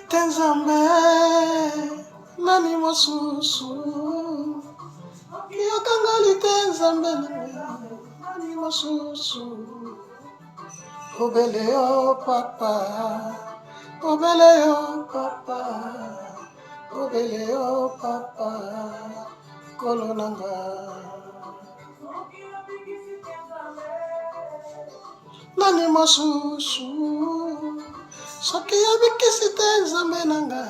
Tenzambe nani mosusu Kiyokangali tenzambe nani mosusu Obele yo papa Obele yo papa Obele yo papa Kolonanga Nani mosusu Soki yabikisi tenzambe nanga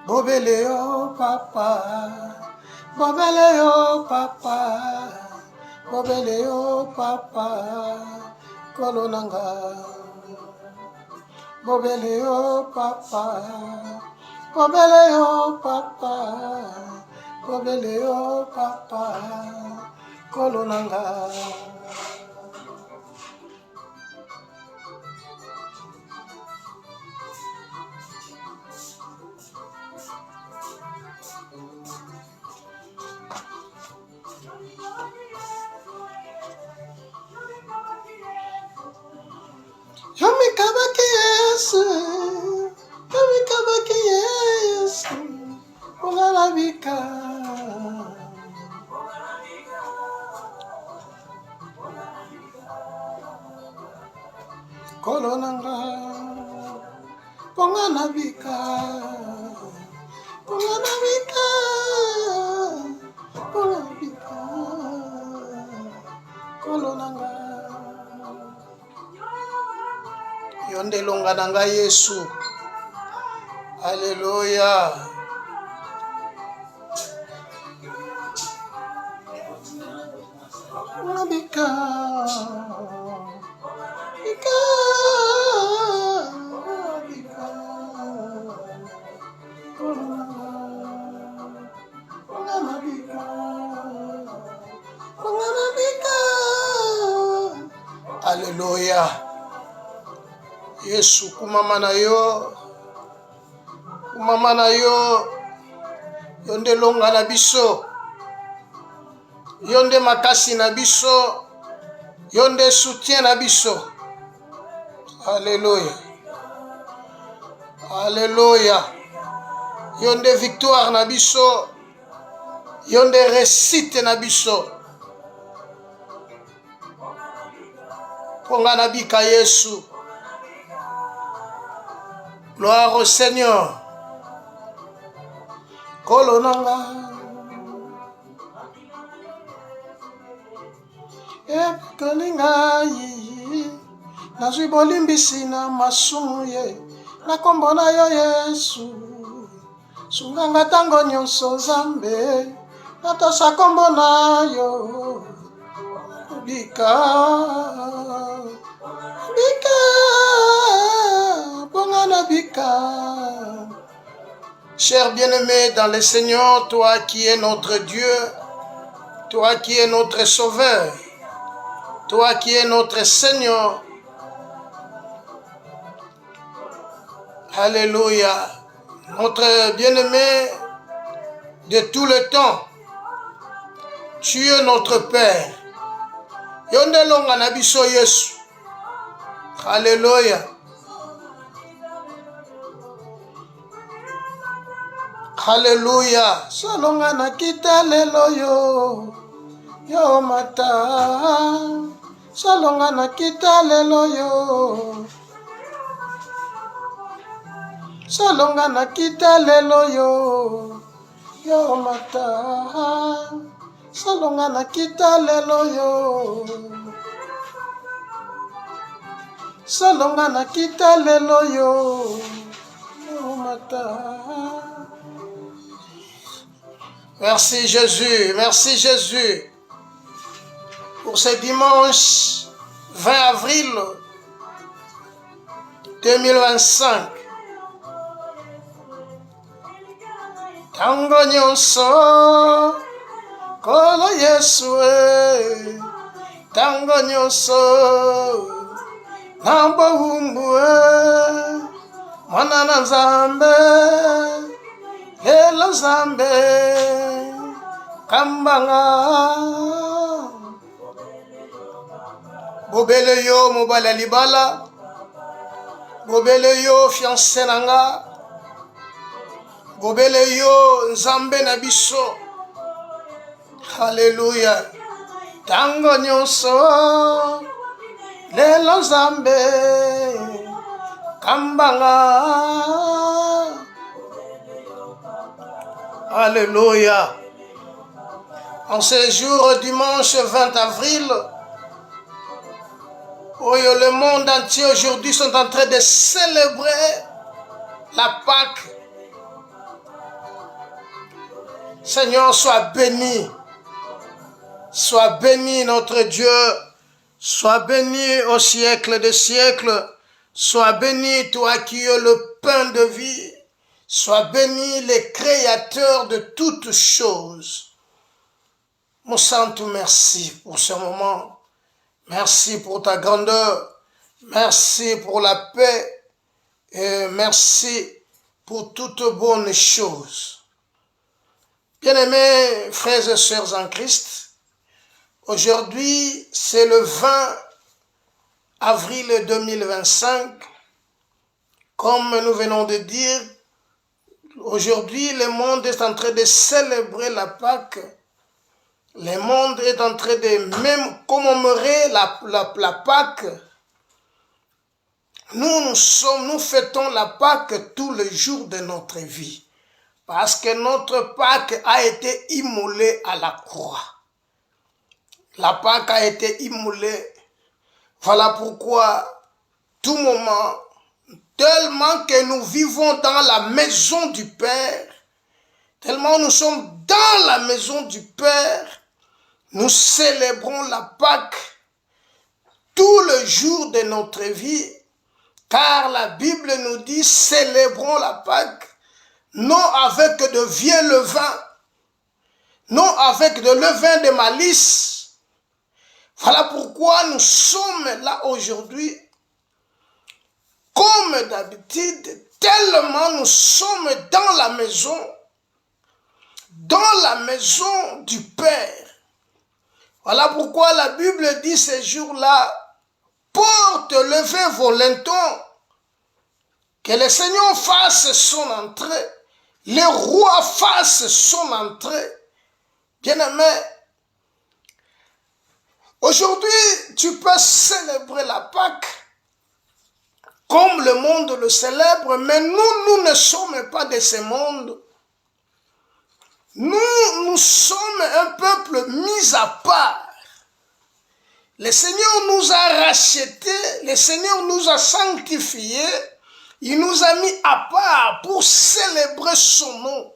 Bobele yo papa Bobele yo papa Bobele yo papa Kolonanga Bobele yo papa Bobele yo papa Bobele yo papa Kolonanga Yomi kabaki Yesu Ungalabika Kolonanga Ponganabika Kolonanga Yonde longa nanga Yesu Alléluia Bika Alléluia Yesu kumama na yo yonde longa na biso yonde makasi na biso yonde soutien na biso Alléluia Alléluia yonde victoire na biso yonde réussite na biso Ponga na bika Yesu Gloire au Seigneur Kolonanga Kalinga Nazwi bolimbisi na masumu ye Na kombo na yo Yesu Sunganga tango nyonso Nzambe Natosa kombo na yo Bika Bongana bika Cher bien-aimé dans le Seigneur, toi qui es notre Dieu, toi qui es notre Sauveur, toi qui es notre Seigneur, Alléluia, notre bien-aimé de tout le temps, tu es notre Père. Yonde longa na biso Yesu. Alléluia. Alléluia. Salonga na kita lelo yo. Yo mata. Salonga na kita lelo yo. Salonga na kita lelo yo. Yo mata. Salonga na kita lelo yo. Salonga na kita lelo yo. Yo mata. Merci Jésus, merci Jésus. pour ce dimanche 20 avril 2025. Tango nyonso kolo Yesu tango nyonso nambo humbue mwana na Nzambe lelo Nzambe kambanga bobele yo mobala libala bobele yo fiancé nanga bobele yo Nzambe na biso. Hallelujah. Tango nyonso lelo Nzambe kambanga. Alléluia. En ce jour dimanche 20 avril, le monde entier aujourd'hui sont en train de célébrer la Pâque. Seigneur, sois béni. Sois béni notre Dieu. Sois béni au siècle des siècles. Sois béni toi qui es le pain de vie. Sois béni le créateur de toutes choses. Mon Saint-Tout, merci pour ce moment. Merci pour ta grandeur. Merci pour la paix. Et merci pour toutes bonnes choses. Bien-aimés frères et sœurs en Christ, aujourd'hui c'est le 20 avril 2025. Comme nous venons de dire, aujourd'hui le monde est en train de célébrer la Pâque. Le monde est en train de même commémorer la Pâque. Nous fêtons la Pâque tous les jours de notre vie. Parce que notre Pâque a été immolée à la croix. La Pâque a été immolée. Voilà pourquoi, tout moment, tellement que nous vivons dans la maison du Père, tellement nous sommes dans la maison du Père, nous célébrons la Pâque tous les jours de notre vie, car la Bible nous dit, célébrons la Pâque, non avec de vieux levain, non avec de levain de malice. Voilà pourquoi nous sommes là aujourd'hui, comme d'habitude, tellement nous sommes dans la maison du Père. Voilà pourquoi la Bible dit ces jours-là, porte lever vos lintons, que le Seigneur fasse son entrée, le roi fasse son entrée. Bien-aimé, aujourd'hui, tu peux célébrer la Pâque comme le monde le célèbre, mais nous ne sommes pas de ce monde. Nous sommes un peuple mis à part. Le Seigneur nous a rachetés, le Seigneur nous a sanctifiés, il nous a mis à part pour célébrer son nom.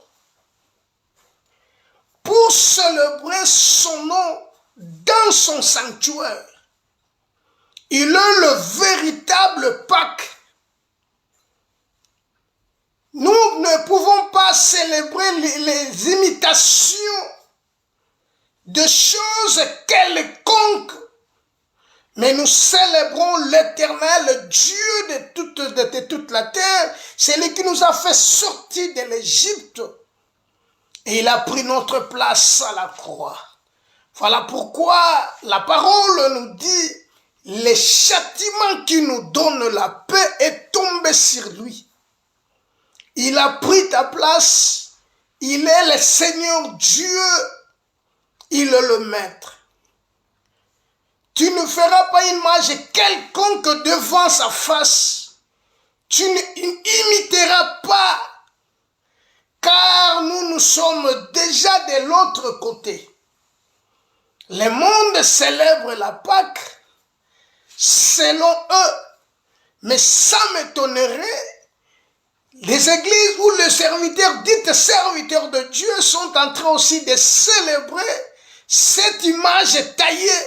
Pour célébrer son nom dans son sanctuaire. Il est le véritable Pâque. Nous ne pouvons pas célébrer les imitations de choses quelconques, mais nous célébrons l'Éternel, Dieu de toute la terre, celui qui nous a fait sortir de l'Égypte. Et il a pris notre place à la croix. Voilà pourquoi la parole nous dit, le châtiment qui nous donne la paix est tombé sur lui. Il a pris ta place, il est le Seigneur Dieu, il est le Maître. Tu ne feras pas une image quelconque devant sa face. Tu n'imiteras pas, car nous sommes déjà de l'autre côté. Le monde célèbre la Pâque selon eux, mais ça m'étonnerait. Les églises où les serviteurs, dites serviteurs de Dieu, sont en train aussi de célébrer cette image taillée.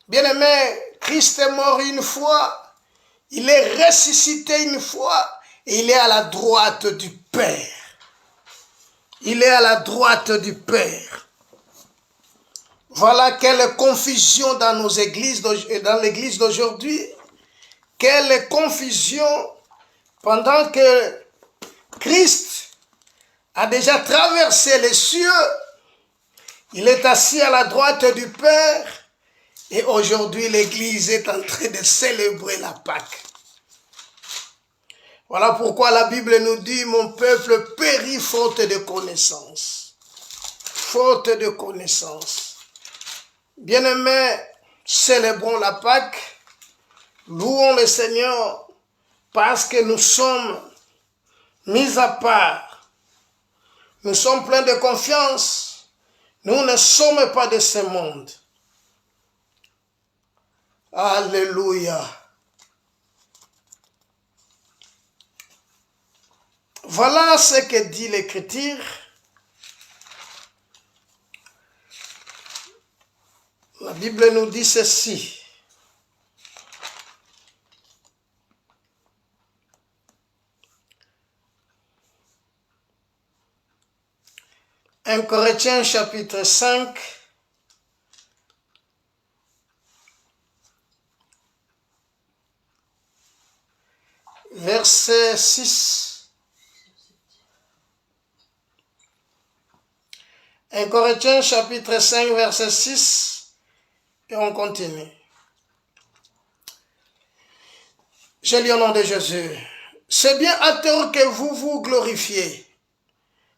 Bien-aimé, Christ est mort une fois, il est ressuscité une fois, et il est à la droite du Père. Il est à la droite du Père. Voilà quelle confusion dans nos églises, dans l'église d'aujourd'hui. Quelle confusion pendant que Christ a déjà traversé les cieux. Il est assis à la droite du Père. Et aujourd'hui, l'église est en train de célébrer la Pâque. Voilà pourquoi la Bible nous dit, mon peuple périt faute de connaissance. Faute de connaissance. Bien-aimés, célébrons la Pâque. Louons le Seigneur parce que nous sommes mis à part. Nous sommes pleins de confiance. Nous ne sommes pas de ce monde. Alléluia. Voilà ce que dit l'Écriture. La Bible nous dit ceci. Un Corinthiens chapitre 5, verset 6. 1 Corinthiens chapitre 5, verset 6. Et on continue. Je lis au nom de Jésus. C'est bien à tort que vous vous glorifiez.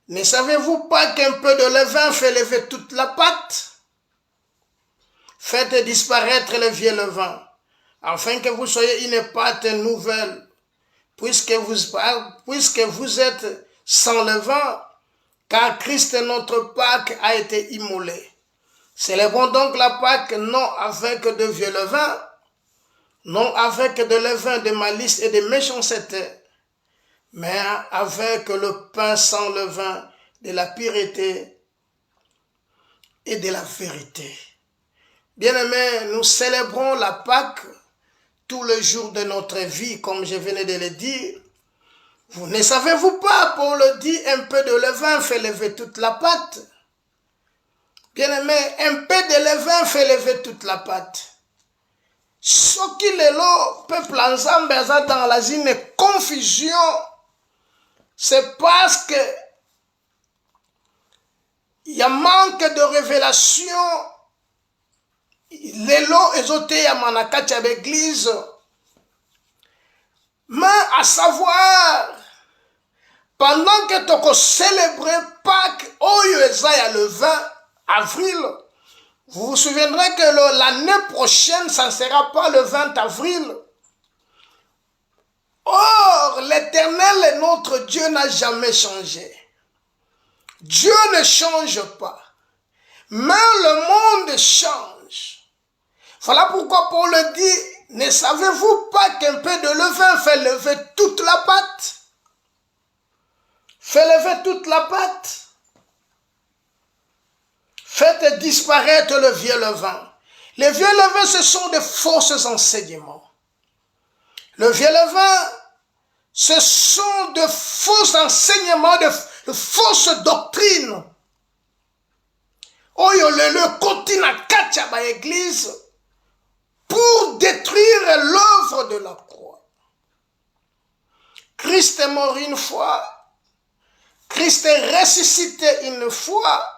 Ne savez-vous pas qu'un peu de levain fait lever toute la pâte? Faites disparaître le vieux levain, afin que vous soyez une pâte nouvelle, puisque vous êtes sans levain, car Christ notre Pâque a été immolé. Célébrons donc la Pâque non avec de vieux levain, non avec de levain de malice et de méchanceté, mais avec le pain sans levain de la pureté et de la vérité. Bien-aimés, nous célébrons la Pâque tous les jours de notre vie, comme je venais de le dire. Vous ne savez-vous pas, Paul dit, un peu de levain fait lever toute la pâte. Bien-aimés, un peu de levain fait lever toute la pâte. Ce qui est là, peuple ensemble, dans la zine confusion, c'est parce que il y a manque de révélation. Lelo ezote ya manakati ya l'église. Mais à savoir, pendant que tu célébrer Pâques, oyo eza le 20 avril, vous vous souviendrez que l'année prochaine, ça ne sera pas le 20 avril. Or, l'Éternel, notre Dieu, n'a jamais changé. Dieu ne change pas. Mais le monde change. Voilà pourquoi Paul dit, ne savez-vous pas qu'un peu de levain fait lever toute la pâte? Fait lever toute la pâte. Faites disparaître le vieux levain. Les vieux levains, ce sont de fausses enseignements. Le vieux levain, ce sont de faux enseignements, de fausses doctrines. Oyo le côté na katia ba église pour détruire l'œuvre de la croix. Christ est mort une fois. Christ est ressuscité une fois.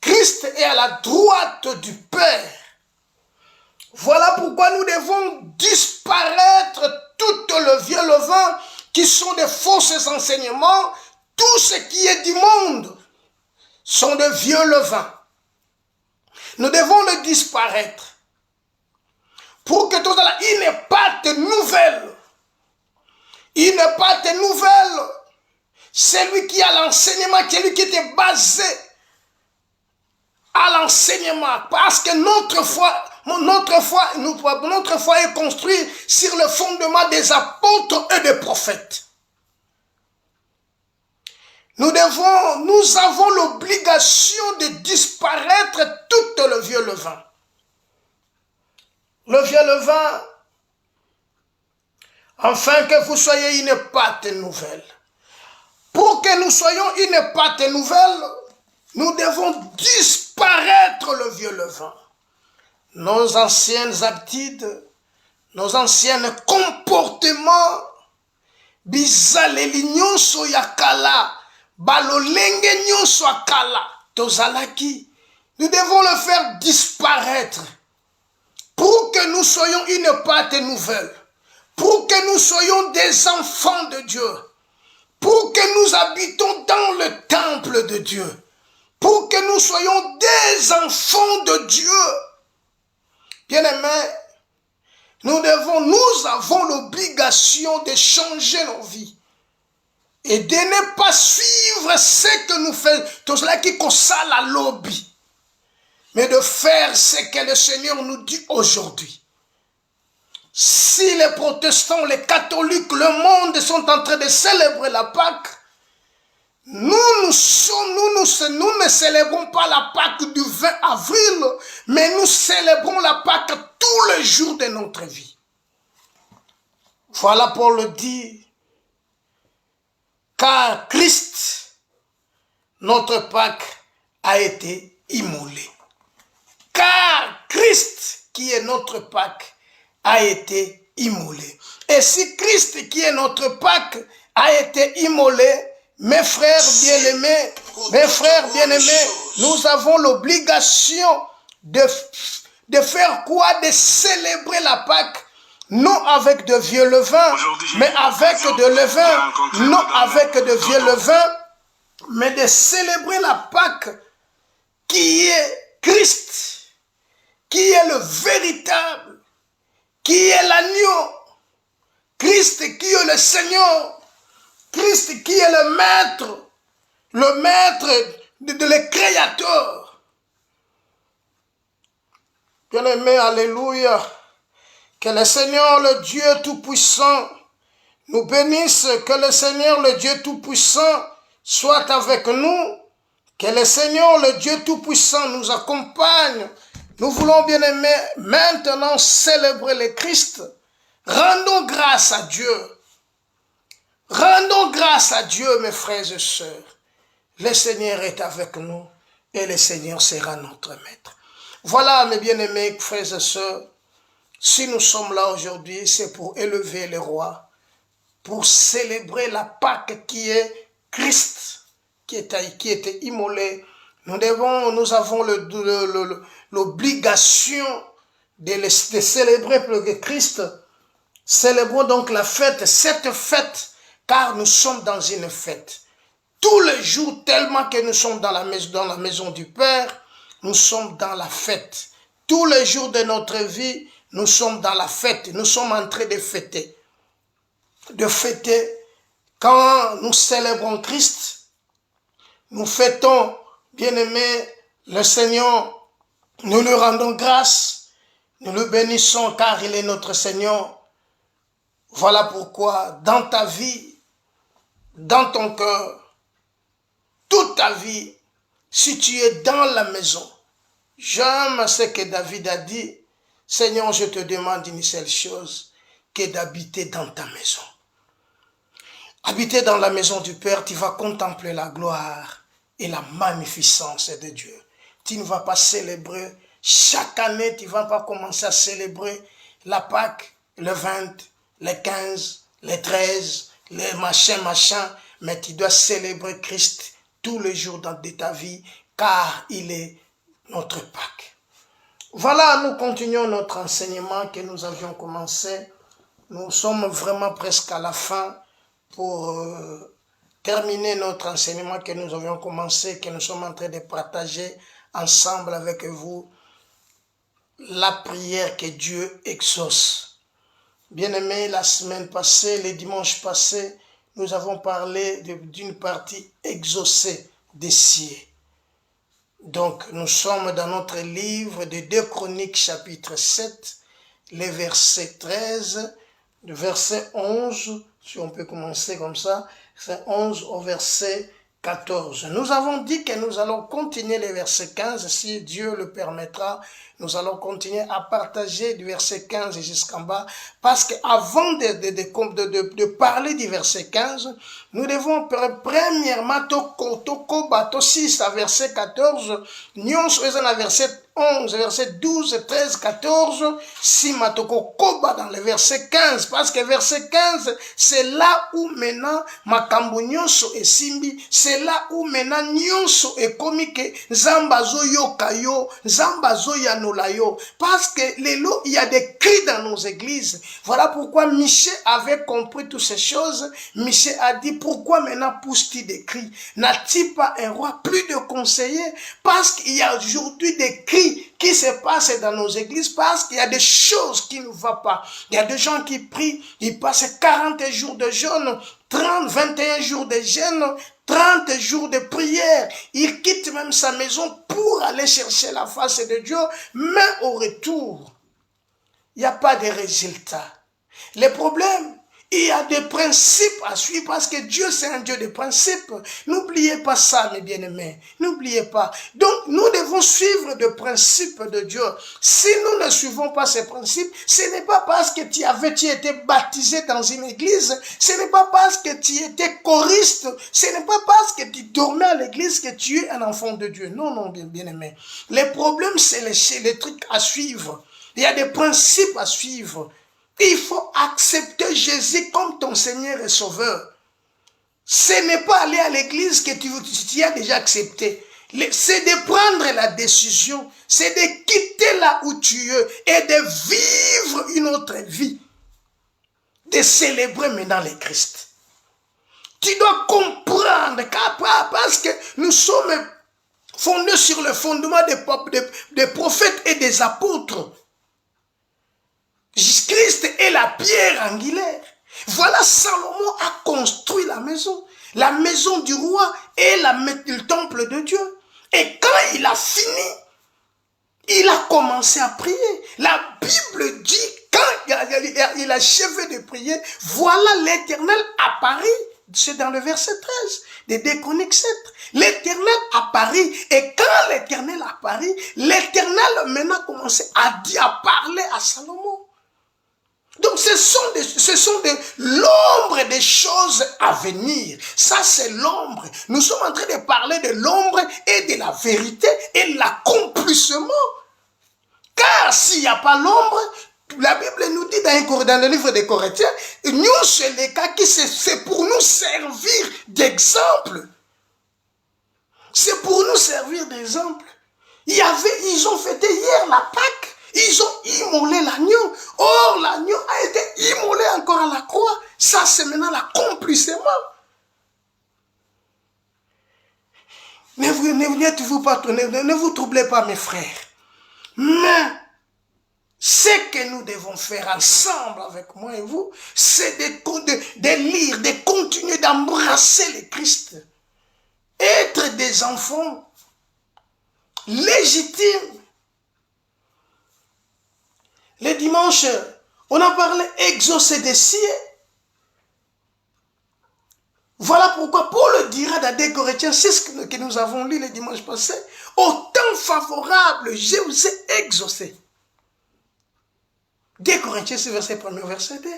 Christ est à la droite du Père. Voilà pourquoi nous devons disparaître tout le vieux levain qui sont des fausses enseignements. Tout ce qui est du monde sont de vieux levains. Nous devons le disparaître pour que tout cela, il n'est pas de nouvelle. Il n'est pas de nouvelle. Celui qui a l'enseignement, celui qui était basé à l'enseignement, parce que notre foi est construite sur le fondement des apôtres et des prophètes. Nous avons l'obligation de disparaître tout le vieux levain. le vieux levain, afin que vous soyez une pâte nouvelle. Pour que nous soyons une pâte nouvelle, nous devons disparaître le vieux levain. Nos anciennes habitudes, nos anciens comportements, bizaleli nyonso ya kala, balolenge nyonso ya kala, tozalaki, nous devons le faire disparaître pour que nous soyons une pâte nouvelle, pour que nous soyons des enfants de Dieu, pour que nous habitons dans le temple de Dieu, pour que nous soyons des enfants de Dieu. Bien-aimés, nous avons l'obligation de changer nos vies et de ne pas suivre ce que nous faisons, tout cela qui consale la lobby, mais de faire ce que le Seigneur nous dit aujourd'hui. Si les protestants, les catholiques, le monde sont en train de célébrer la Pâque, nous ne célébrons pas la Pâque du 20 avril, mais nous célébrons la Pâque tous les jours de notre vie. Voilà Paul dit, car Christ, notre Pâque, a été immolé. Car Christ, qui est notre Pâque, a été immolé. Et si Christ, qui est notre Pâque, a été immolé, mes frères bien-aimés, nous avons l'obligation de faire quoi? De célébrer la Pâque, non avec de vieux levain, mais avec de levain, non avec de vieux levain, mais de célébrer la Pâque qui est Christ, qui est le véritable, qui est l'agneau, Christ qui est le Seigneur, Christ qui est le maître de le créateur. Bien-aimé, alléluia, que le Seigneur, le Dieu Tout-Puissant, nous bénisse, que le Seigneur, le Dieu Tout-Puissant, soit avec nous, que le Seigneur, le Dieu Tout-Puissant, nous accompagne. Nous voulons, bien-aimés, maintenant célébrer le Christ. Rendons grâce à Dieu. Rendons grâce à Dieu, mes frères et sœurs. Le Seigneur est avec nous et le Seigneur sera notre maître. Voilà, mes bien-aimés frères et sœurs, si nous sommes là aujourd'hui, c'est pour élever le roi, pour célébrer la Pâque qui est Christ, qui était immolé. Nous avons l'obligation de célébrer le Christ. Célébrons donc la fête, cette fête, car nous sommes dans une fête. Tous les jours, tellement que nous sommes dans la maison du Père, nous sommes dans la fête. Tous les jours de notre vie, nous sommes dans la fête. Nous sommes en train de fêter. De fêter. Quand nous célébrons Christ, nous fêtons, bien-aimé, le Seigneur. Nous lui rendons grâce. Nous le bénissons car il est notre Seigneur. Voilà pourquoi, dans ta vie, dans ton cœur, toute ta vie, si tu es dans la maison, j'aime ce que David a dit, Seigneur, je te demande une seule chose, que d'habiter dans ta maison. Habiter dans la maison du Père, tu vas contempler la gloire et la magnificence de Dieu. Tu ne vas pas célébrer, chaque année, tu ne vas pas commencer à célébrer la Pâque, le 20, le 15, le 13, les machin, mais tu dois célébrer Christ tous les jours de ta vie, car il est notre Pâque. Voilà, nous continuons notre enseignement que nous avions commencé. Nous sommes vraiment presque à la fin pour terminer notre enseignement que nous avions commencé, que nous sommes en train de partager ensemble avec vous, la prière que Dieu exauce. Bien-aimés, la semaine passée, le dimanche passé, nous avons parlé d'une partie exaucée des cieux. Donc, nous sommes dans notre livre de 2 Chroniques, chapitre 7, les versets 13, le verset 11, si on peut commencer comme ça, c'est 11 au verset 14. Nous avons dit que nous allons continuer les versets 15, si Dieu le permettra. Nous allons continuer à partager du verset 15 jusqu'en bas, parce qu'avant de parler du verset 15, nous devons premièrement toko bato 6 à verset 14, nyonso eza na verset 11, verset 12, 13, 14, si matoko koba dans le verset 15, parce que verset 15, c'est là où maintenant makambo nyonso et simbi, c'est là où maintenant nyonso et komike, zambazo yo kayo, zambazo yanola yo, parce que lelo, il y a des cris dans nos églises. Voilà pourquoi Michel avait compris toutes ces choses. Michel a dit, pourquoi maintenant pousse-t-il des cris? N'a-t-il pas un roi, plus de conseillers? Parce qu'il y a aujourd'hui des cris qui se passent dans nos églises, parce qu'il y a des choses qui ne vont pas. Il y a des gens qui prient, ils passent 40 jours de jeûne, 30, 21 jours de jeûne, 30 jours de prière. Il quitte même sa maison pour aller chercher la face de Dieu, mais au retour, il n'y a pas de résultat. Le problème, il y a des principes à suivre, parce que Dieu, c'est un Dieu de principes. N'oubliez pas ça, mes bien-aimés. N'oubliez pas. Donc, nous devons suivre les principes de Dieu. Si nous ne suivons pas ces principes, ce n'est pas parce que tu étais baptisé dans une église, ce n'est pas parce que tu étais choriste, ce n'est pas parce que tu dormais à l'église que tu es un enfant de Dieu. Non, non, bien-aimé. Le problème, c'est les trucs à suivre. Il y a des principes à suivre. Il faut accepter Jésus comme ton Seigneur et Sauveur. Ce n'est pas aller à l'église que tu as déjà accepté. C'est de prendre la décision. C'est de quitter là où tu es et de vivre une autre vie. De célébrer maintenant le Christ. Tu dois comprendre parce que nous sommes fondés sur le fondement des prophètes et des apôtres. Christ est la pierre angulaire. Voilà, Salomon a construit la maison du roi et le temple de Dieu. Et quand il a fini, il a commencé à prier. La Bible dit, quand il a achevé de prier, voilà l'Éternel apparut. C'est dans le verset 13 de 2 Chroniques 7. L'Éternel apparut. Et quand l'Éternel apparut, l'Éternel maintenant a commencé à parler à Salomon. Donc ce sont l'ombre des choses à venir. Ça c'est l'ombre. Nous sommes en train de parler de l'ombre et de la vérité et l'accomplissement. Car s'il n'y a pas l'ombre, la Bible nous dit dans le livre des Corinthiens, nous c'est les cas qui c'est pour nous servir d'exemple. C'est pour nous servir d'exemple. Ils ont fêté hier la Pâque. Ils ont immolé l'agneau. Or, l'agneau a été immolé encore à la croix. Ça, c'est maintenant l'accomplissement. Ne vous troublez pas, mes frères. Mais, ce que nous devons faire ensemble avec moi et vous, c'est de lire, de continuer d'embrasser le Christ. Être des enfants légitimes. Le dimanche, on a parlé exaucé des cieux. Voilà pourquoi Paul dira dans 2 Corinthiens 6 que nous avons lu le dimanche passé, au temps favorable, je vous ai exaucé. 2 Corinthiens 6, verset 1er, verset 2.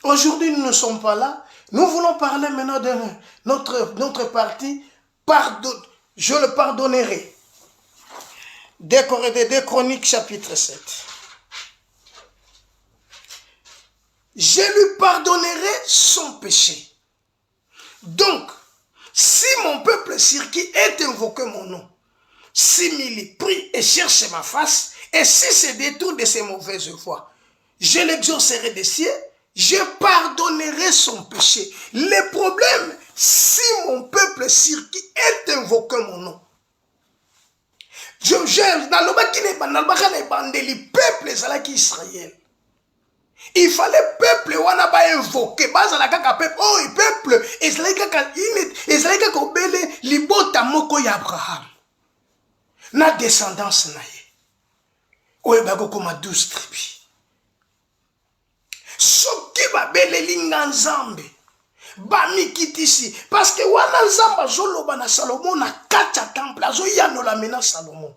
Aujourd'hui, nous ne sommes pas là. Nous voulons parler maintenant de notre partie. Pardon, je le pardonnerai. 2 Chroniques chapitre 7. Je lui pardonnerai son péché. Donc, si mon peuple sur qui est invoqué mon nom, s'il prie et cherche ma face, et si se détourne de ses mauvaises voies, je l'exaucerai des cieux, je pardonnerai son péché. Le problème, si mon peuple sur qui est invoqué mon nom, il fallait peuple wana ba invoquer bazala kaka peuple oh peuple ezalaki kaka obele libota moko ya Abraham na descendance na ye oyo bakokoma 12 tribus soki babeleli nga Nzambe bamikitisi parce que wana nzambe azoloba na Salomo na kati ya temple azoyanola mena Salomo.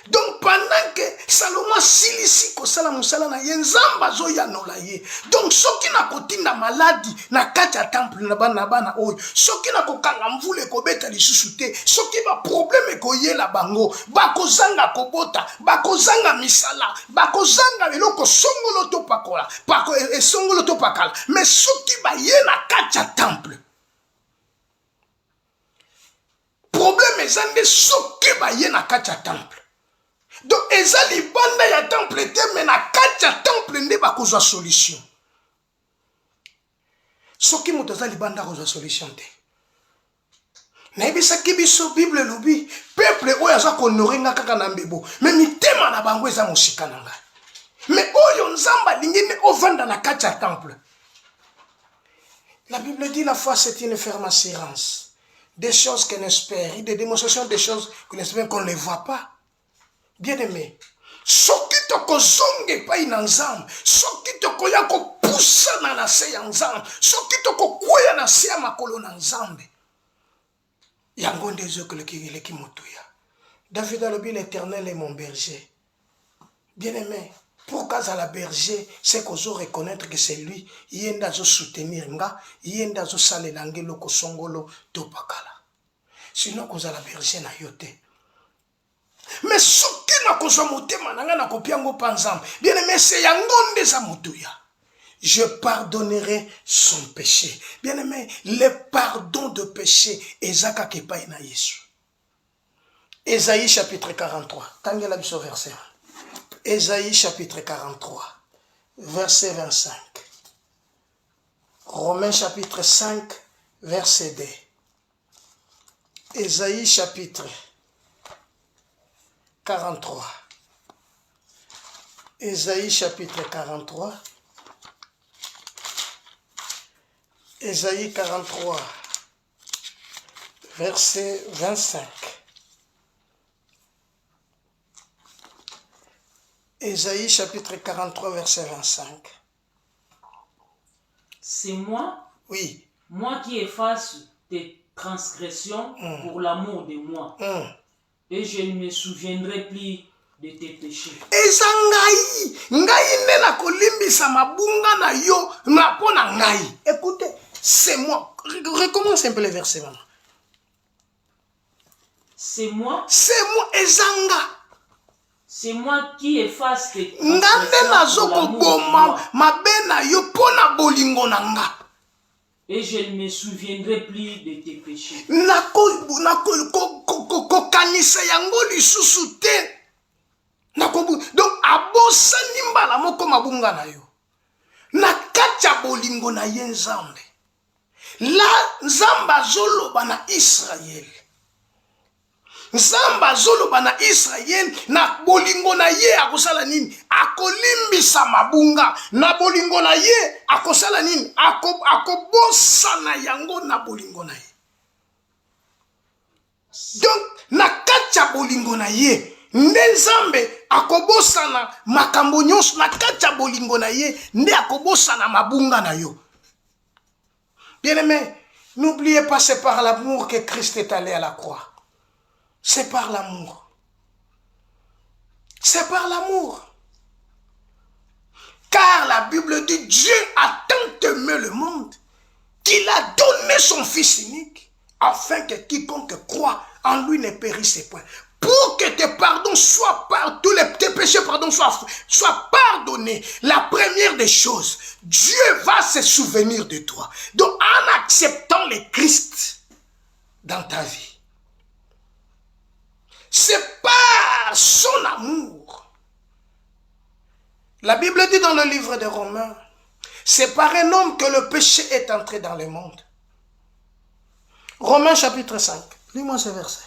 Donc pendant que Salomon silisi kosala musala na ye nzamba zo yanola ye. Donc soki na kotinda maladi na kati ya temple na bana oyo, soki na kokanga mvule kobeta lisusu te, soki ba problème koyela bango, bakozanga kobota, bakozanga misala, bakozanga eloko songolo to pakola, songolo to pakala, mais soki ba ye na kati ya temple. Problème ezande soki ba ye na kati ya temple. Donc, eza libanda ya temple te, mais na kati ya temple nde bakozwa solution. Soki moto eza libanda kozwa solution te. Na yebisaki biso Bible lobi, peuple oyo aza konore nga kaka na mbebo, mais mitema na bango eza mosika na ngai. Mais oyo nzamba alingi ne ovanda na kati ya temple. La Bible dit la foi c'est une ferme assurance. Des choses qu'on espère, des démonstrations des choses qu'on espère qu'on ne les voit pas. Bien-aimé, soki toko zonge pa ina nzambe, soki toko ya ko poussa na nase ya nzambe, soki toko kwea na se ya makolo na nzambe, yango ndezo keleki motuya. David alobi l'Éternel est mon berger. Bien-aimé, pour qu'à la berger, c'est qu'on doit reconnaître que c'est lui, yenda zo soutenir nga, yenda zo sale langelo ko songolo topakala. Sinon qu'on a la berger na yote. Mais soki na kozwa motema nanga na kopiango panzam, bien aimé c'est yango ndeza motuya. Je pardonnerai son péché. Bien aimé, le pardon de péché ezaka kepai na Yesu. Ésaïe chapitre 43. Tangela biso verset 1. Ésaïe chapitre 43 verset 25. Romains chapitre 5 verset 2. Ésaïe chapitre 43. Ésaïe chapitre 43. Ésaïe 43, verset 25. Ésaïe chapitre 43, verset 25. C'est moi, oui, moi qui efface tes transgressions pour l'amour de moi. Et je ne me souviendrai plus de tes péchés. Eza ngai nde na kolimbisa mabunga na yo na pona ngai. Écoutez, c'est moi. Recommence un peu le verset maman. C'est moi. C'est moi ezanga. C'est moi qui efface tes Ngande nazo koboma mabe na yo pona bolingo na nga. Et je ne me souviendrai plus de tes péchés. Kokanisa yango lisusu te. Donc abosa nimbala moko mabunga na yo. Na kati ya bolingo na ye nzambe. La nzamba zoloba na Israël. Nzamba zoloba na Israël na bolingo na ye akosala nini? Akolimbisa mabunga. Na bolingo na ye akosala nini? Akobosa na yango na bolingo na ye. Donc na kati ya bolingo na ye nde nzambe akobosana makambo nyonso na kati ya bolingo na ye nde akobosana mabunga na yo. Bien-aimé, n'oubliez pas, c'est par l'amour que Christ est allé à la croix. C'est par l'amour. C'est par l'amour. Car la Bible dit Dieu a tant aimé le monde qu'il a donné son Fils unique afin que quiconque croit en lui ne périsse point. Pour que tes pardons soient tous tes péchés soient pardonnés. La première des choses, Dieu va se souvenir de toi. Donc en acceptant le Christ dans ta vie, c'est par son amour. La Bible dit dans le livre de Romains, c'est par un homme que le péché est entré dans le monde. Romains chapitre 5. Lis-moi ce verset.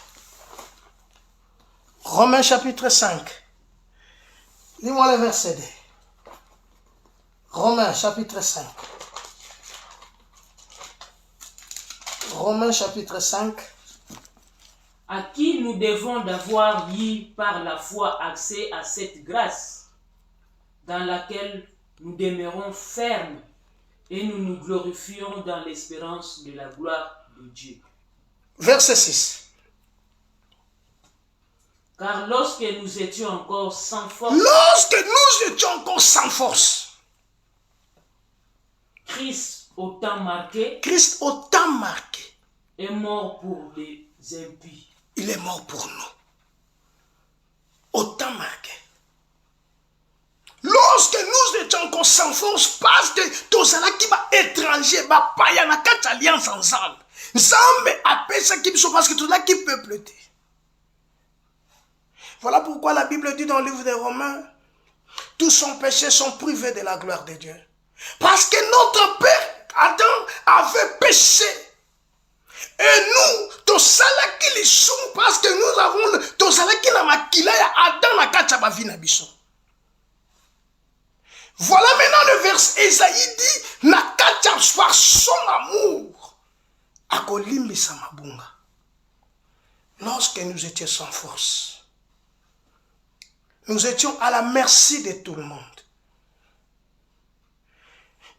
Romains chapitre 5. Lis-moi le verset 2. Romains chapitre 5. Romains chapitre 5. À qui nous devons d'avoir eu par la foi accès à cette grâce dans laquelle nous demeurons fermes Et nous nous glorifions dans l'espérance de la gloire de Dieu. Verset 6. Car lorsque nous étions encore sans force, Christ, au temps marqué, est mort pour les impies. Il est mort pour nous. Au temps marqué. Lorsque nous étions encore sans force, parce que tout ça qui va étranger, va pas y en a quatre alliances ensemble. Ensemble, appelle ça qui sont parce que tout là qui peut pleuter. Voilà pourquoi la Bible dit dans le livre des Romains, tous son péchés sont privés de la gloire de Dieu. Parce que notre père Adam avait péché. Et nous, tout ça là qui les sont, parce que nous avons tout ça là qui n'a makila ya Adam na kacha ba vie na biso. Voilà maintenant le verset Esaïe dit na kacha par son amour akolimbisa mabunga. Lorsque nous étions sans force, nous étions à la merci de tout le monde.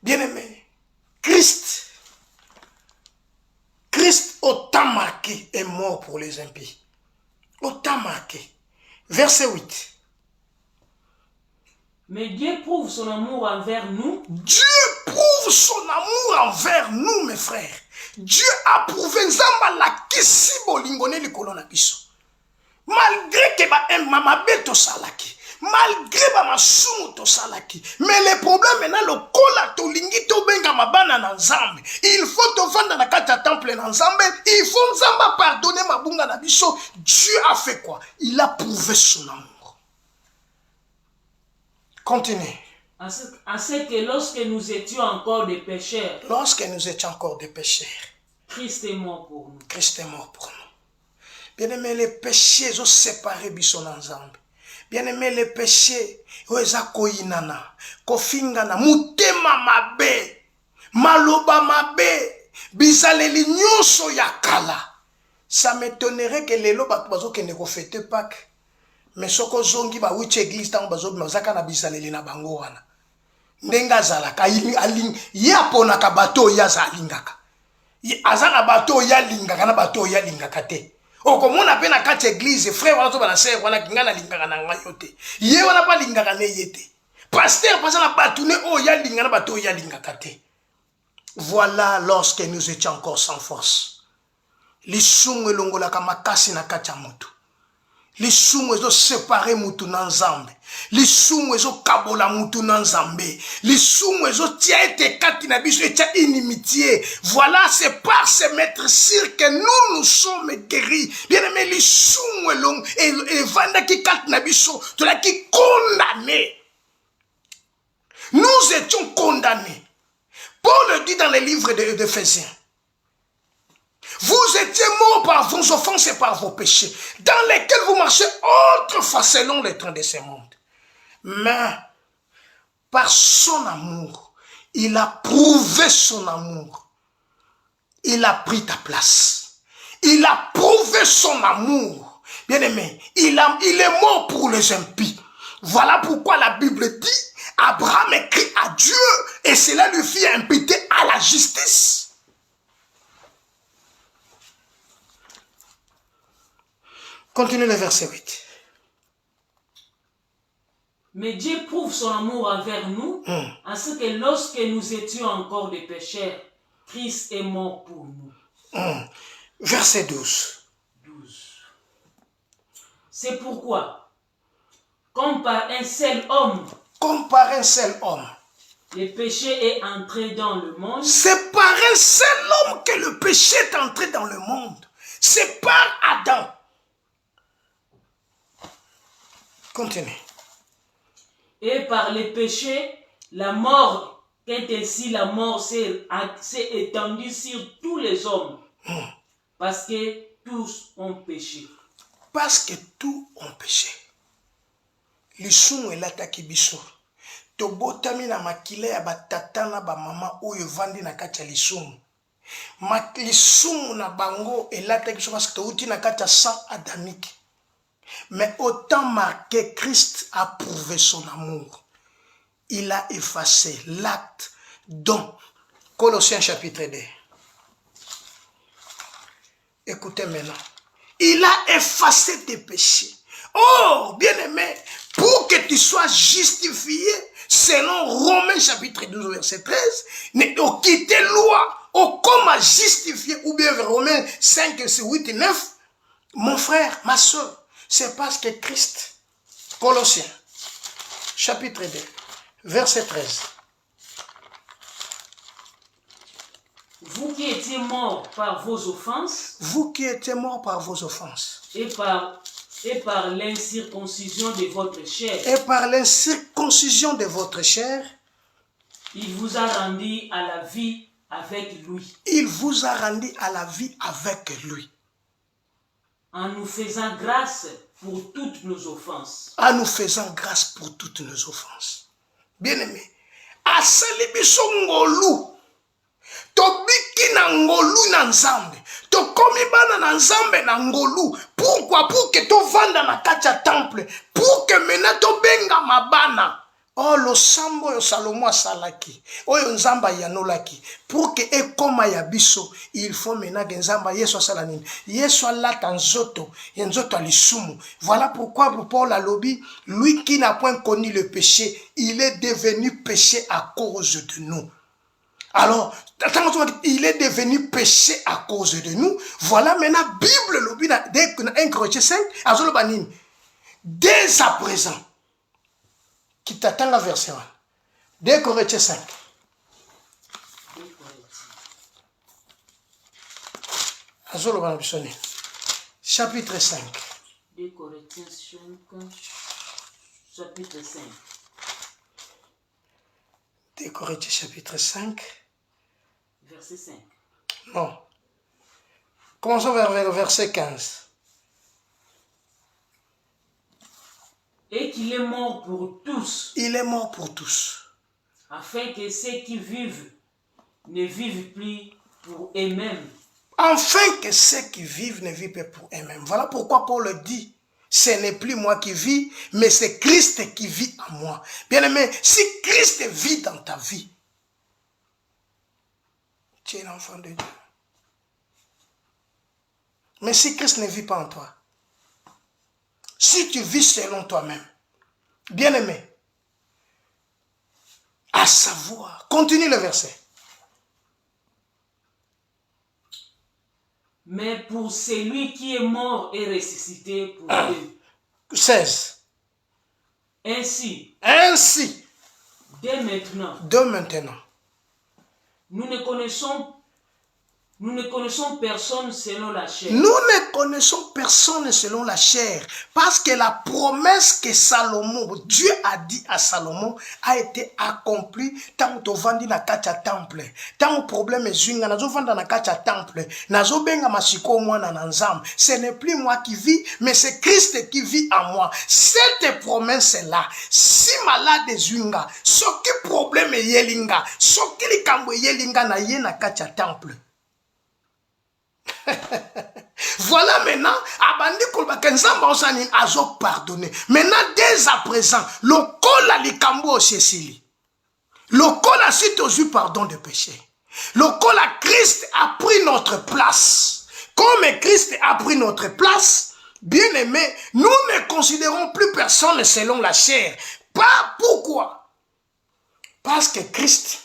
Bien-aimé, Christ au temps marqué est mort pour les impies. Au temps marqué. Verset 8. Mais Dieu prouve son amour envers nous. Dieu prouve son amour envers nous, mes frères. Dieu a prouvé nzamba la kisi bolingone likolo na biso. Malgré que ma beto salaki. Malgré ma masumu to salaki. Mais le problème maintenant le kola to lingi to benga mabana na nzambe. Il faut to vanda na kata temple na nzambe. Il faut nzamba pardonner mabunga na biso. Dieu a fait quoi? Il a prouvé son amour. Continue. À ce que lorsque nous étions encore des pécheurs. Lorsque nous étions encore des pécheurs. Christ est mort pour nous. Christ est mort pour nous. Bien-aimé, les péchés ont séparé biso na nzambe. Bien-aimé, les péchés oza koinana, kofingana, mutema mabe, maloba mabe, bizaleli nyonso yakala. Ça m'étonnerait que les loba bazo ke ne kofete Pâques. Mais soko zongi ba wiche église tango bazo bazaka na bizaleli na bango wana. Ndenga zalaka aling yaponaka bato ya zalingaka. Azana bato ya lingaka na bato ya lingaka te. Okomona pe na kati église frère wana to bana sœur wana kingana lingaka na ngayo te. Ye wana pa lingaka ne yete. Pasteur pasa na batune o ya lingana bato ya lingaka te. Voilà lorsque nous étions encore sans force. Lisumu elongola ka makasi na kati ya mutu. Lisumu ezo séparer mutu na nzambe. Lisumu ezo kabola mutu na nzambe. Lisumu ezo tia ete kati na biso etia inimitié. Voilà, c'est par ce maître sûr que nous sommes guéris. Bien aimé, lisumu elong et vanda ki kati na biso to la ki condamné. Nous étions condamnés. Paul le dit dans les livres d'Éphésiens. Vous étiez morts par vos offenses et par vos péchés, dans lesquels vous marchez autrefois selon les trains de ce monde. Mais, par son amour, il a prouvé son amour. Il a pris ta place. Il a prouvé son amour. Bien aimé, il est mort pour les impies. Voilà pourquoi la Bible dit, Abraham écrit à Dieu et cela lui fit imputer à la justice. Continue le verset 8. Mais Dieu prouve son amour envers nous, en ce que lorsque nous étions encore des pécheurs, Christ est mort pour nous. Verset 12. C'est pourquoi, comme par un seul homme, le péché est entré dans le monde. C'est par un seul homme que le péché est entré dans le monde. C'est par Adam. Continue. Et par les péchés, la mort, quand ainsi la mort s'est étendue sur tous les hommes. Parce que tous ont péché. Parce que tous ont péché. Lisumu elataki biso. Tobotami na makila ya batata na ba mama oyo vandi na kati ya lisumu. Lisumu na bango elataki biso parce que touti na kati ya sang adamique. Mais autant marqué, Christ a prouvé son amour. Il a effacé l'acte dont Colossiens chapitre 2. Écoutez maintenant. Il a effacé tes péchés. Oh, bien-aimé, pour que tu sois justifié, selon Romains chapitre 12, verset 13, ne quitter loi, ou comme justifié, ou bien Romains 5, 8 et 9, mon frère, ma soeur, c'est parce que Christ, Colossiens, chapitre 2, verset 13. Vous qui étiez morts par vos offenses, Vous qui étiez morts par vos offenses, et par l'incirconcision de votre chair, et par l'incirconcision de votre chair, il vous a rendu à la vie avec lui, il vous a rendu à la vie avec lui, en nous faisant grâce pour toutes nos offenses. en nous faisant grâce pour toutes nos offenses. Bien-aimé, asali biso ngolu, tobiki na ngolu na nzambe, tokomi bana na nzambe na ngolu. Pourquoi? Pour que to vanda na kati ya temple, pour que mena to benga mabana. Oh, lo sambo yo Salomo asalaki, oyo nzamba yanolaki, pour que ekoma ya biso, il faut mena que nzamba yeso asala nini? Yeso alata nzoto, nzoto alisumu. Voilà pourquoi Paul a lobby, lui qui n'a point connu le péché, il est devenu péché à cause de nous. Alors, il est devenu péché à cause de nous. Voilà maintenant, Bible lobby dans 1 Corinthiens 5, dès à présent, qui t'attend à verset 1. 2 Corinthiens 5. Chapitre 5. 2 Corinthiens 5, chapitre 5. 2 Corinthiens chapitre 5. Verset 5. Non. Commençons vers le verset 15. Et qu'il est mort pour tous. Il est mort pour tous. Afin que ceux qui vivent ne vivent plus pour eux-mêmes. Afin que ceux qui vivent ne vivent pas pour eux-mêmes. Voilà pourquoi Paul dit, ce n'est plus moi qui vis, mais c'est Christ qui vit en moi. Bien-aimé, si Christ vit dans ta vie, tu es l'enfant de Dieu. Mais si Christ ne vit pas en toi, si tu vis selon toi-même, bien-aimé, à savoir, continue le verset. Mais pour celui qui est mort et ressuscité pour Dieu. 16. Ainsi, dès maintenant, nous ne connaissons personne selon la chair. Nous ne connaissons personne selon la chair. Parce que la promesse que Dieu a dit à Salomon, a été accomplie tant que vandi na kacha temple. Tant que problème est zunga, nazo vanda na kacha temple. Nazo benga masiko mwana na nzam. Ce n'est plus moi qui vis, mais c'est Christ qui vit en moi. Cette promesse est là. Si malade zunga, soki problème est yelinga, soki likambo yelinga na ye na kacha temple. Voilà maintenant, abandi kolbaka nzamba osani azo pardonner. Maintenant dès à présent, le kola likambo osesili. Le kola si tu pardon de péché. Le kola Christ a pris notre place. Comme Christ a pris notre place, bien aimé, nous ne considérons plus personne selon la chair. Pas pourquoi? Parce que Christ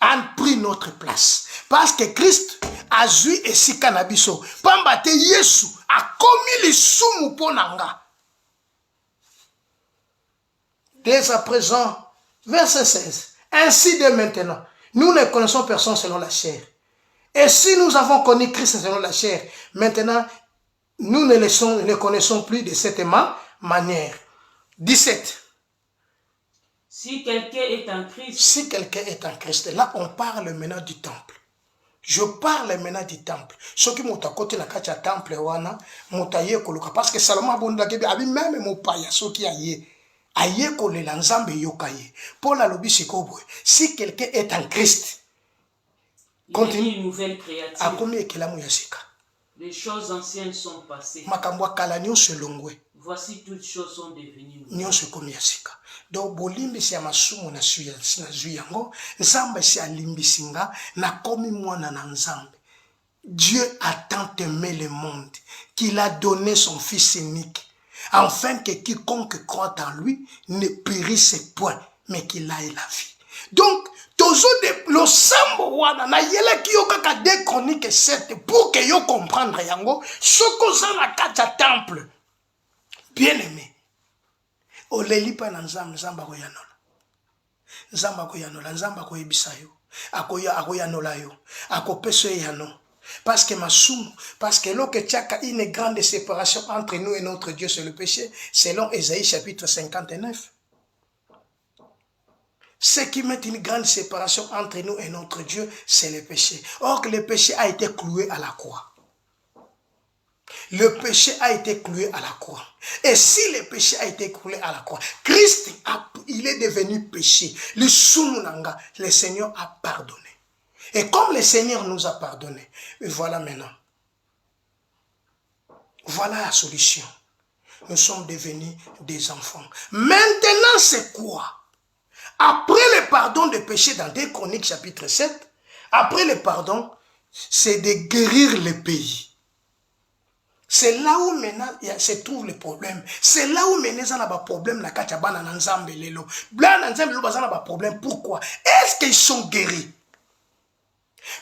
a pris notre place. Parce que Christ a joué et si canabiso. Pambate Yesu a commis les sumu ponanga. Dès à présent, verset 16. Ainsi dès maintenant, nous ne connaissons personne selon la chair. Et si nous avons connu Christ selon la chair, maintenant, nous ne le connaissons plus de cette manière. 17. Si quelqu'un est en Christ. Si quelqu'un est en Christ, là on parle maintenant du temple. Je parle maintenant du temple. Ce qui m'a côté na kacha temple wana, mutaye koluka parce que Salomon abonda kebi abi même mo paya ce qui aye. Aye kolela nzambe yokaye. Paul a lobi sikobo. Si quelqu'un est en Christ, continue une nouvelle créature. A combien kelamu yasika. Les choses anciennes sont passées. Makambo kala nyonso longwe. voici toutes choses sont devenues nyonso ekomi ya sika. Donc bolimbisi ya masumu nazwi yango, nzambe si alimbisi nga nakomi mwana na nzambe. Dieu a tant aimé le monde qu'il a donné son fils unique, afin que quiconque croit en lui ne périsse point, mais qu'il ait la vie. Donc, toujours le sambo wana na yela ki yo kaka 2 Chroniques 7 pour que yo comprendre yango soko za na kata temple. Bien aimé. Oleli pa na nzambe nzamba ko yanola. Nzamba ko yanola, nzamba ko yebisa yo. Akoyanola yo. Akopesa yano. Parce que masumu, parce que l'eau que tchaka une grande séparation entre nous et notre Dieu, c'est le péché, selon Ésaïe chapitre 59. Ce qui met une grande séparation entre nous et notre Dieu, c'est le péché. Or que le péché a été cloué à la croix. Le péché a été cloué à la croix. Et si le péché a été cloué à la croix, Christ, il est devenu péché. Le Seigneur a pardonné. Et comme le Seigneur nous a pardonné, voilà maintenant. Voilà la solution. Nous sommes devenus des enfants. Maintenant, c'est quoi? Après le pardon des péchés dans 2 Chroniques chapitre 7, après le pardon, c'est de guérir le pays. C'est là où maintenant se trouve le problème. C'est là où maintenant il y a un problème. Pourquoi? Est-ce qu'ils sont guéris?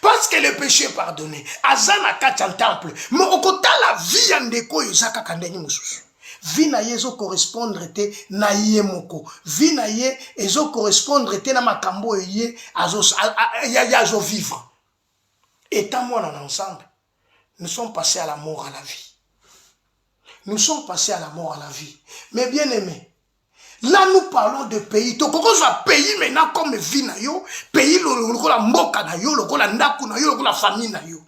Parce que le péché est pardonné. Azana kacha temple. Mais au côté la vie en déco yosaka kandeni mususu. Vie na yezo correspondre te na ye moko. Vie na ye ezo correspondre te na makambo ye azo vivre. Étant moi en ensemble, nous sommes passés à la mort à la vie. Nous sommes passés à la mort à la vie. Mais bien aimé, là, nous parlons de pays. Donc, quand on a pays maintenant comme vie na yo, pays la mboka na yo, la ndaku na yo, la famille na yo.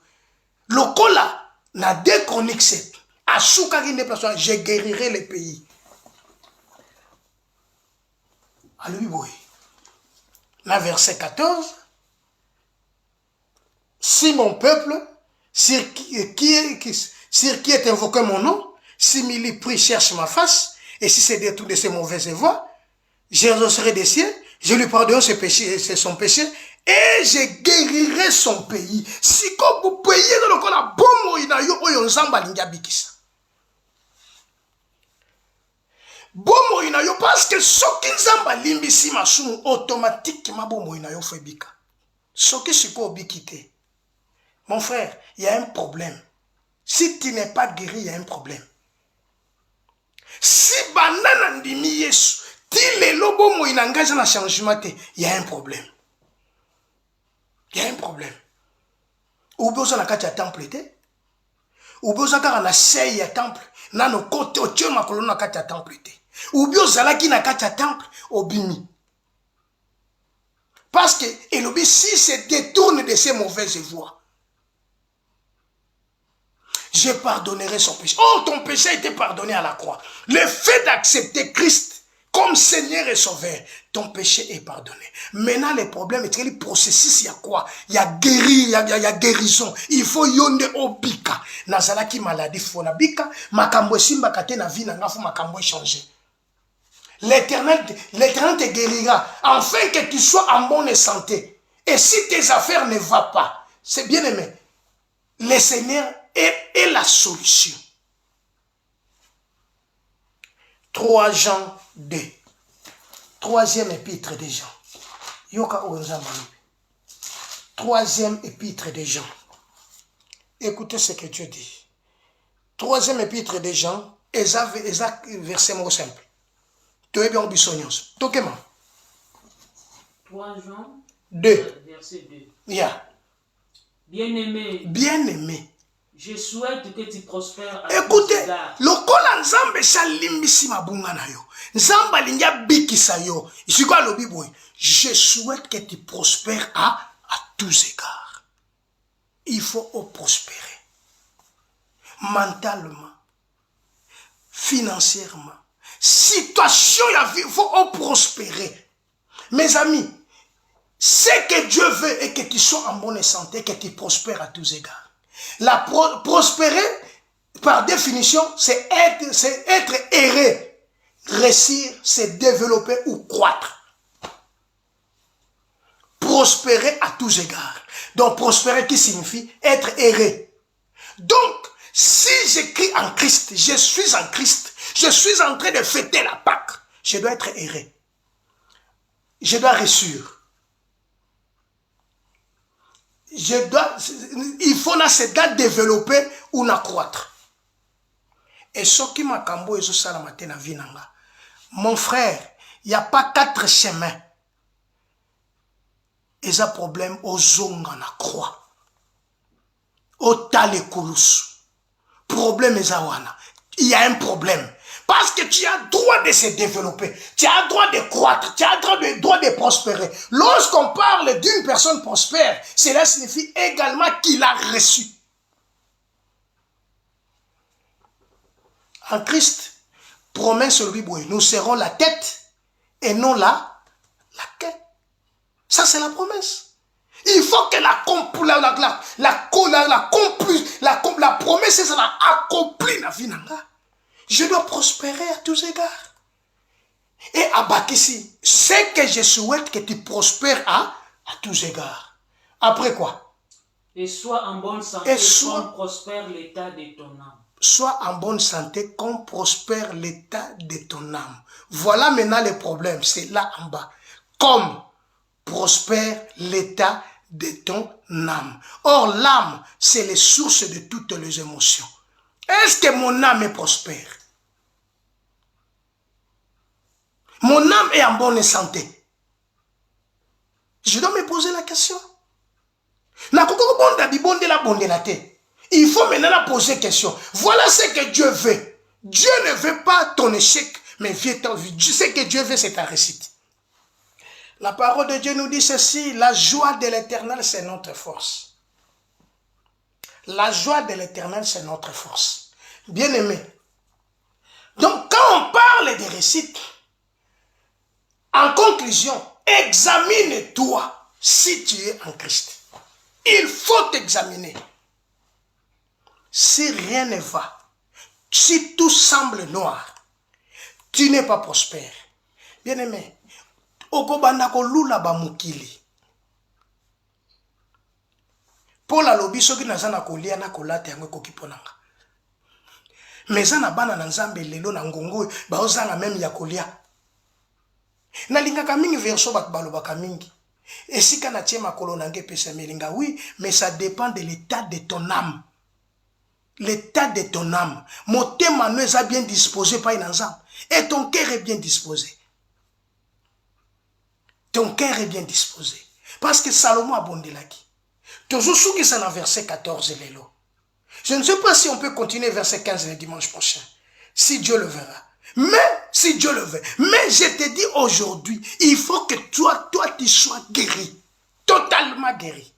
Lokola na 2 Chroniques 7. À Soukari déplacement, je guérirai les pays. Alléluia. Dans verset 14. Si mon peuple, sur qui est invoqué mon nom, si Mili prie, cherche ma face, et si c'est détourné de ses mauvaises voies, j'exaucerai des cieux, je lui pardonnerai ses péchés, son péché, et je guérirai son pays. Si comme vous payez dans le cas la bombe inayo oyo nzamba linga bikisa. Bombe inayo parce que soki nzamba limbisi masumu automatiquement bombe inayo febika. Soki siko bikite. Mon frère, il y a un problème. Si tu n'es pas guéri, il y a un problème. Si banana ndimi Yesu, ti le lobo mo inangaja na changement te, il y a un problème. Il y a un problème. Ou besoin na kati ya temple te, ou besoin kaka na sei ya temple, na no kote o tio makolo na kati ya temple te. Ou bien zalaki na kati ya temple obimi. Parce que elobi si se détourne de ses mauvaises voies, je pardonnerai son péché. Oh, ton péché a été pardonné à la croix. Le fait d'accepter Christ comme Seigneur et Sauveur, ton péché est pardonné. Maintenant, le problème est que le processus, il y a quoi? Il y a guérir, il y a guérison. Il faut yonde obika. Nazala ki maladie, faut na bika. Makambo simba kate na vie, na ngafu makambo changer. L'Éternel te guérira, afin que tu sois en bonne santé. Et si tes affaires ne vont pas, c'est bien aimé. Le Seigneur est la solution. 3 Jean 2. 3e épître de Jean. Yoka Ozamani. 3e épître de Jean. Écoutez ce que Dieu dit. 3e épître de Jean. Verset mot simple. Tu es bien bisognos. Tokema. 3 Jean 2. Verset 2. Yeah. Bien-aimé. Bien-aimé. Je souhaite que tu prospères à écoutez, lokola nzambe salimbisi mabunga na yo. Nzamba linga bikisa yo. Isiko alobi boy. Je souhaite que tu prospères à tous égards. Il faut prospérer. Mentalement. Financièrement. Situation ya vie, il faut prospérer. Mes amis, ce que Dieu veut est que tu sois en bonne santé, que tu prospères à tous égards. La prospérer, par définition, c'est être erré. Réussir, c'est développer ou croître. Prospérer à tous égards. Donc, prospérer qui signifie être erré. Donc, si j'écris en Christ, je suis en Christ, je suis en train de fêter la Pâque, je dois être erré. Je dois réussir. Il faut développer ou croître. Et ce qui m'a cambo et ça la matin na vie nanga. Mon frère, il n'y a pas 4 chemins. Et ça problème aux zonga na croix. Au tale koulous. Problème est wana. Il y a un problème. Parce que tu as droit de se développer, tu as droit de croître, tu as droit de prospérer. Lorsqu'on parle d'une personne prospère, cela signifie également qu'il a reçu. En Christ, promet sur lui, nous serons la tête et non la queue. Ça, c'est la promesse. Il faut que la promesse soit accomplie dans la vie. Je dois prospérer à tous égards. Et à Bakissi, c'est que je souhaite que tu prospères à tous égards. Après quoi? Et sois en bonne santé comme prospère l'état de ton âme. Sois en bonne santé comme prospère l'état de ton âme. Voilà maintenant le problème, c'est là en bas. Comme prospère l'état de ton âme. Or, l'âme, c'est les sources de toutes les émotions. Est-ce que mon âme est prospère? Mon âme est en bonne santé. Je dois me poser la question. Il faut maintenant poser question. Voilà ce que Dieu veut. Dieu ne veut pas ton échec, mais ce que Dieu veut, c'est ta réussite. La parole de Dieu nous dit ceci, la joie de l'Éternel, c'est notre force. La joie de l'Éternel, c'est notre force. Bien-aimé. Donc, quand on parle de réussite, en conclusion, examine-toi si tu es en Christ. Il faut t'examiner. Si rien ne va, si tout semble noir, tu n'es pas prospère. Bien-aimé, okobandako lula ba mukili. Pour la lobi soki nazana kolia na kolate yango kokiponanga. Mezana bana na nzambe lelo na ngongo ba ozanga même ya kolia. Na lingaka mingi verso bat balobaka mingi. Esika na tie makolo nange pesa melinga, oui, mais ça dépend de l'état de ton âme. L'état de ton âme. Mon thème est bien disposé par une ensemble. Et ton cœur est bien disposé. Ton cœur est bien disposé. Parce que Salomon a bondé là. Toujours sous qui c'est dans verset 14 l'élo. Je ne sais pas si on peut continuer verset 15 le dimanche prochain. Si Dieu le verra. Mais, si Dieu le veut. Mais je te dis aujourd'hui, il faut que toi, tu sois guéri. Totalement guéri.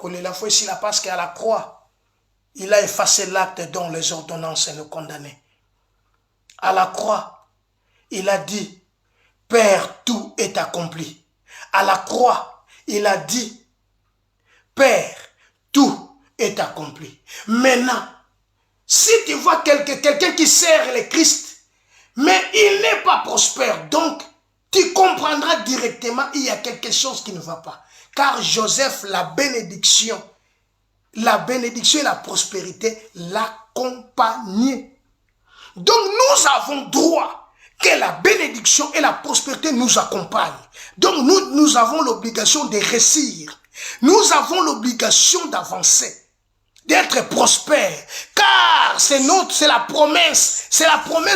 La foi ici, parce qu'à la croix, il a effacé l'acte dont les ordonnances nous condamnaient. À la croix, il a dit, Père, tout est accompli. À la croix, il a dit, Père, tout est accompli. Maintenant, si tu vois quelqu'un qui sert le Christ, mais il n'est pas prospère, donc tu comprendras directement il y a quelque chose qui ne va pas. Car Joseph, la bénédiction et la prospérité l'accompagnaient. Donc nous avons droit que la bénédiction et la prospérité nous accompagnent. Donc nous avons l'obligation de réussir. Nous avons l'obligation d'avancer, d'être prospère. Car c'est la promesse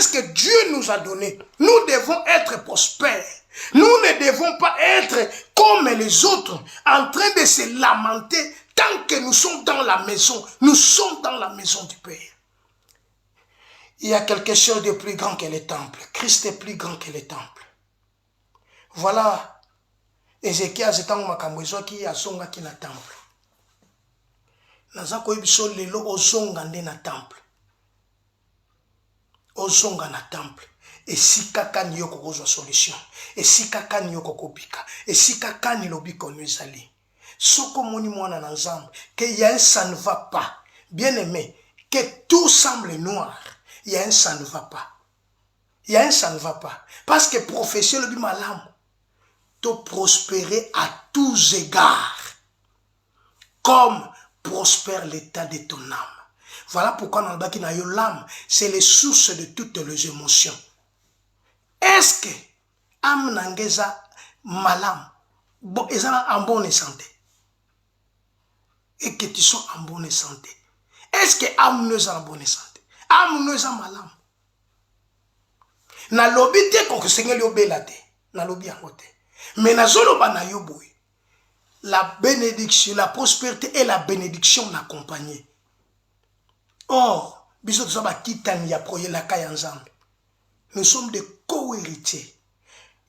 que Dieu nous a donnée. Nous devons être prospères. Nous ne devons pas être comme les autres, en train de se lamenter tant que nous sommes dans la maison. Nous sommes dans la maison du Père. Il y a quelque chose de plus grand que le temple. Christ est plus grand que le temple. Voilà. Ézéchiel zetango makamwezo ki azonga ki na temple. Naza koyebiso lelo ozonga nde na temple. Ozonga na temple. Et si kakani yoko kozwa solution. Et si kakani yoko kopika. Et si kakani lobiko nuizali. Soko moni mwana na nzambe. Que ça ne va pas. Bien-aimé, que tout semble noir, il y a un ça ne va pas. Il y a un ça ne va pas. Parce que profession le bimalam, te prospérer à tous égards, comme prospère l'état de ton âme. Voilà pourquoi dans le baki na yo l'âme, c'est les sources de toutes les émotions. Est-ce que âme nangeza malam, bon, ils sont en bonne santé? Et que tu sois en bonne santé. Est-ce que âme nous est en bonne santé? Âme nous est en malam. Na lobi te ko sengeli obelate, na lobi en côté. Mais na zolo ba na yo boy. La bénédiction, la prospérité et la bénédiction l'accompagner. Or, biso to ba kitani ya proye la kaya nzambe. Nous sommes des co-héritiers.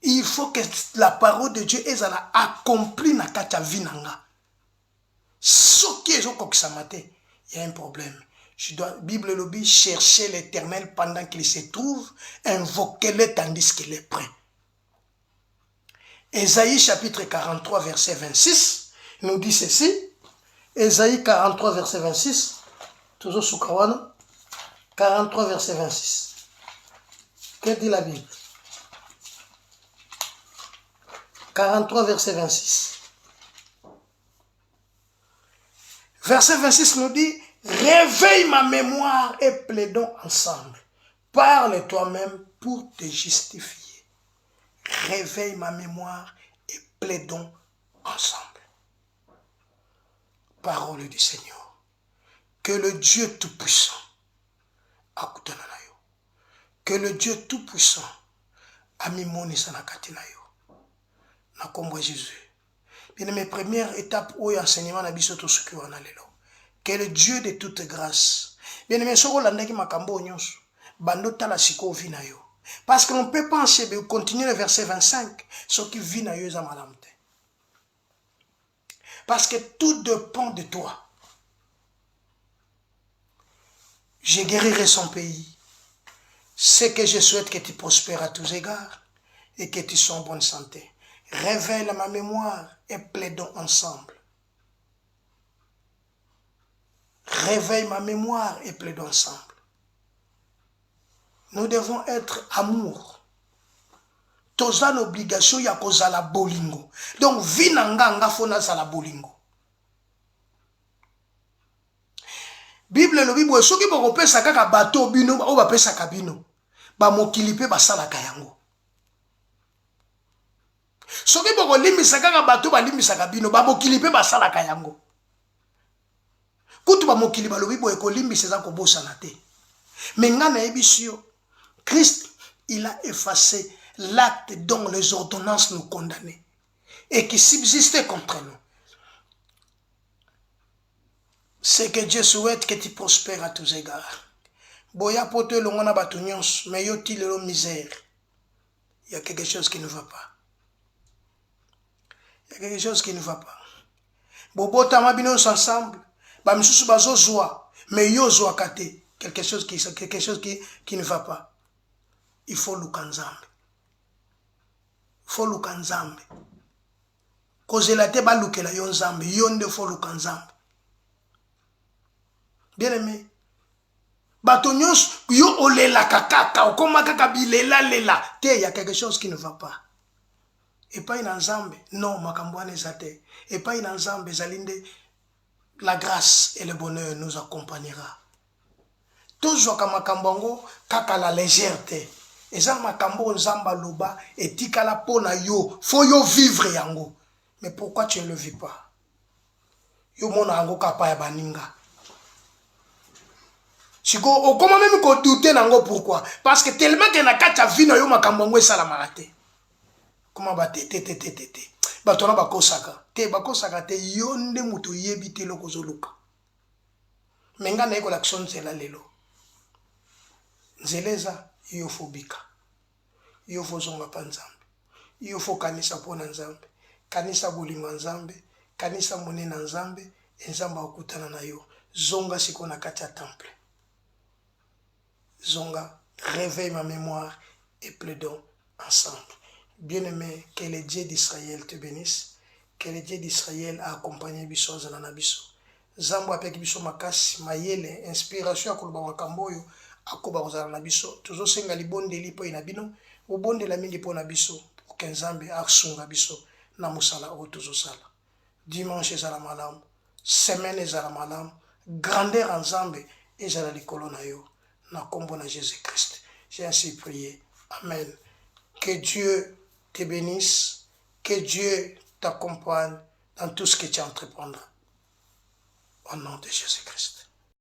Il faut que la parole de Dieu est accomplie na kacha vinanga. Ce qui est au matin, il y a un problème. Je dois, Bible lobby, chercher l'Éternel pendant qu'il se trouve, invoquer-le tandis qu'il est prêt. Ésaïe chapitre 43, verset 26, nous dit ceci. Ésaïe 43, verset 26, toujours sous Kawana, 43, verset 26. Que dit la Bible? 43, verset 26. Verset 26 nous dit, réveille ma mémoire et plaidons ensemble. Parle toi-même pour te justifier. Réveille ma mémoire et plaidons ensemble. Parole du Seigneur. Que le Dieu Tout-Puissant, que le Dieu Tout-Puissant a mis mon isanakati na yo. Na kombo Jésus. Bien, mes premières étapes où enseignement na biso to suki wana lelo. Que le Dieu de toute grâce. Bien aimé, soko landaki makambo nyonso. Bando tala siko vina yo. Parce que l'on peut penser, continuer le verset 25, ce qui vit na yo malamte. Parce que tout dépend de toi. Je guérirai son pays. C'est que je souhaite que tu prospères à tous égards et que tu sois en bonne santé. Révèle ma mémoire et plaidons ensemble. Réveille ma mémoire et plaidons ensemble. Nous devons être amour. Toza l'obligation ya kozala bolingo. Donc vinanga nga fona zala bolingo. Bible le Bible soki boko pesa kaka bato bino o ba pesa kabino. Ba mokilipe ba sala kayango. Soki boko limbisa kaka bato ba limbisa kabino ba mokilipe ba sala kayango. Kutu ba mokili ba lobi boye ko limbisa za ko bosa na te. Mais ngana ebisio Christ, il a effacé l'acte dont les ordonnances nous condamnaient et qui subsistait contre nous. C'est que Dieu souhaite que tu prospères à tous égards. Boya pote longona batunions, mais yo ti le misère. Il y a quelque chose qui ne va pas. Il y a quelque chose qui ne va pas. Bobota mabinos ensemble, ba misusu bazo joie, mais yo joie kate, quelque chose qui ne va pas. Il faut lukanzambe. Il faut lukanzambe. Kozela te ba lukela yo nzambe, yo nde faut lukanzambe. Bien aimé. Bato nyos yo olela kakaka, okoma kaka bilela lela. Te, il y a quelque chose qui ne va pas. Et pas une nzambe, non, makambwane ezate. Et pas une nzambe zalinde, la grâce et le bonheur nous accompagnera. Toujours kamakambango kaka la légèreté. Eza makambo nzamba loba etikala pona yo, faut yo vivre yango. Mais pourquoi tu ne le vis pas? Yo mona yango kapa ya baninga. Siko okoma même ko douter nango pourquoi? Parce que tellement que na kata vino yo makambo ngo esala marate. Comment ba te. Ba tona ba kosaka. Te ba kosaka te yo nde muto yebi te loko zoluka. Menga na eko l'action zela lelo. Nzeleza iyo fobika. Iyo fozonga pa nzambe. Iyo fo kanisa pona nzambe. Kanisa bolingo nzambe. Kanisa monena nzambe. Nzamba okutana na yo. Zonga siko na kati ya temple. Zonga, réveille ma mémoire et plaidons ensemble. Bien-aimé, que le Dieu d'Israël te bénisse. Que le Dieu d'Israël a accompagné Bisso Zananabiso. Zambo apeki biso makasi mayele inspiration ya koloba makambo oyo akoba kozala na biso. Tozosenga libondeli mpo na bino, obondela mingi mpo na biso ke Nzambe asunga biso na mosala oyo tozosala. Dimanche ezala malamu, semaine ezala malamu, grandeur en Nzambe ezala likolo na yo na kombo na Jésus-Christ. J'ai ainsi prié. Amen. Que Dieu te bénisse, que Dieu t'accompagne dans tout ce que tu entreprendras. Au nom de Jésus-Christ.